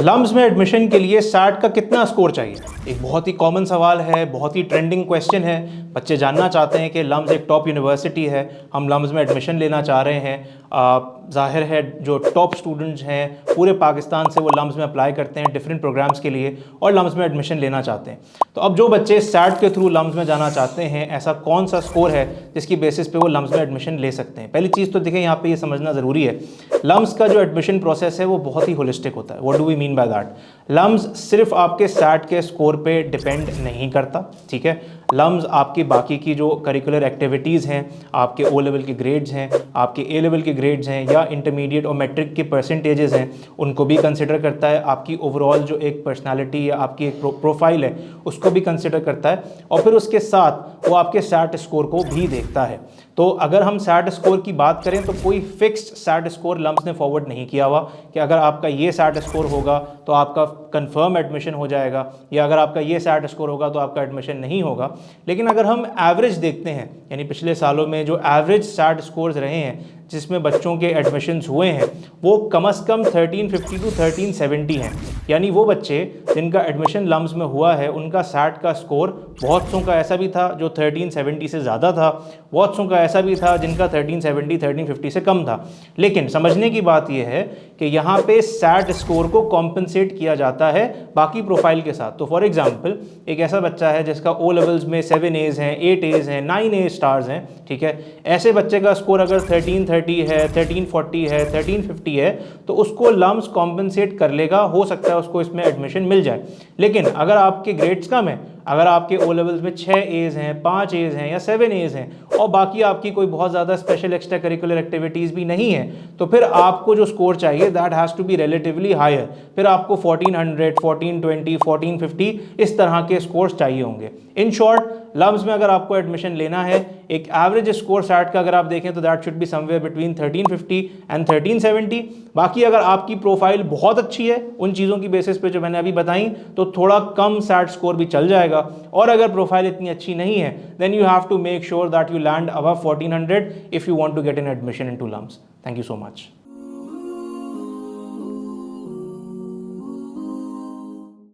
Lumps में admission के लिए सैट का कितना स्कोर चाहिए? एक बहुत ही कॉमन सवाल है, बहुत ही ट्रेंडिंग क्वेश्चन है। बच्चे जानना चाहते हैं कि लम्स एक टॉप यूनिवर्सिटी है, हम लम्स में एडमिशन लेना चाह रहे हैं। ज़ाहिर है जो टॉप स्टूडेंट्स हैं पूरे पाकिस्तान से वो लम्स में अप्लाई करते हैं डिफरेंट प्रोग्राम्स के लिए और लम्स में एडमिशन लेना चाहते हैं। तो अब जो बच्चे सैट के थ्रू लम्स में जाना चाहते हैं, ऐसा कौन सा स्कोर है जिसकी बेसिस पे वो लम्स में एडमिशन ले सकते हैं? पहली चीज़ तो देखें, यहाँ पे ये समझना ज़रूरी है, लम्स का जो एडमिशन प्रोसेस है वो बहुत ही होलिस्टिक होता है। What do we mean by that? LUMS सिर्फ आपके सैट के स्कोर पे डिपेंड नहीं करता, ठीक है। लम्स आपकी बाकी की जो करिकुलर एक्टिविटीज़ हैं, आपके ओ लेवल के ग्रेड्स हैं, आपके ए लेवल के ग्रेड्स हैं, या इंटरमीडिएट और मैट्रिक के परसेंटेजेस हैं, उनको भी कंसिडर करता है। आपकी ओवरऑल जो एक पर्सनालिटी या आपकी एक प्रोफाइल है उसको भी कंसिडर करता है, और फिर उसके साथ वो आपके सैट स्कोर को भी देखता है। तो अगर हम सैट स्कोर की बात करें तो कोई फिक्स्ड सैट स्कोर लम्स ने फॉरवर्ड नहीं किया हुआ कि अगर आपका ये सैट स्कोर होगा तो आपका कंफर्म एडमिशन हो जाएगा, या अगर आपका ये सैट स्कोर होगा तो आपका एडमिशन नहीं होगा। लेकिन अगर हम एवरेज देखते हैं, यानी पिछले सालों में जो एवरेज सैट स्कोर्स रहे हैं जिसमें बच्चों के एडमिशन्स हुए हैं, वो कम से कम 1350 टू 1370 हैं। यानी वो बच्चे जिनका एडमिशन लम्स में हुआ है उनका सैट का स्कोर, बहुत सौ का ऐसा भी था जो 1370 से ज़्यादा था, बहुत सौ का ऐसा भी था जिनका 1370 1350 से कम था। लेकिन समझने की बात यह है कि यहाँ पे सैट स्कोर को कॉम्पनसेट किया जाता है बाकी प्रोफाइल के साथ। तो फॉर एग्जांपल एक ऐसा बच्चा है जिसका ओ लेवल्स में 7 A's हैं, 8 A's हैं, 9 A स्टार्स हैं, ठीक है। ऐसे बच्चे का स्कोर अगर 1330 है, 1340 है, 1350 है, तो उसको लम्स कॉम्पनसेट कर लेगा, हो सकता है उसको इसमें एडमिशन मिल जाए। लेकिन अगर आपके ग्रेड्स कम है, अगर आपके ओ लेवल्स में 6 A's हैं, 5 A's हैं या 7 A's हैं, और बाकी आपकी कोई बहुत ज़्यादा स्पेशल एक्स्ट्रा करिकुलर एक्टिविटीज़ भी नहीं है, तो फिर आपको जो स्कोर चाहिए that has to be relatively higher. फिर आपको 1400, 1420, 1450 इस तरह के स्कोर्स चाहिए होंगे। इन शॉर्ट, लम्स में अगर आपको एडमिशन लेना है, एक एवरेज स्कोर सैट का अगर आप देखें तो that should be somewhere between 1350 and 1370। बाकी अगर आपकी प्रोफाइल बहुत अच्छी है उन चीज़ों की बेसिस पे जो मैंने अभी बताई, तो थोड़ा कम सैट स्कोर भी चल जाएगा। और अगर प्रोफाइल इतनी अच्छी नहीं है, then you have to make sure that you land above 1400 if you want to get an admission into LUMS. Thank you so much.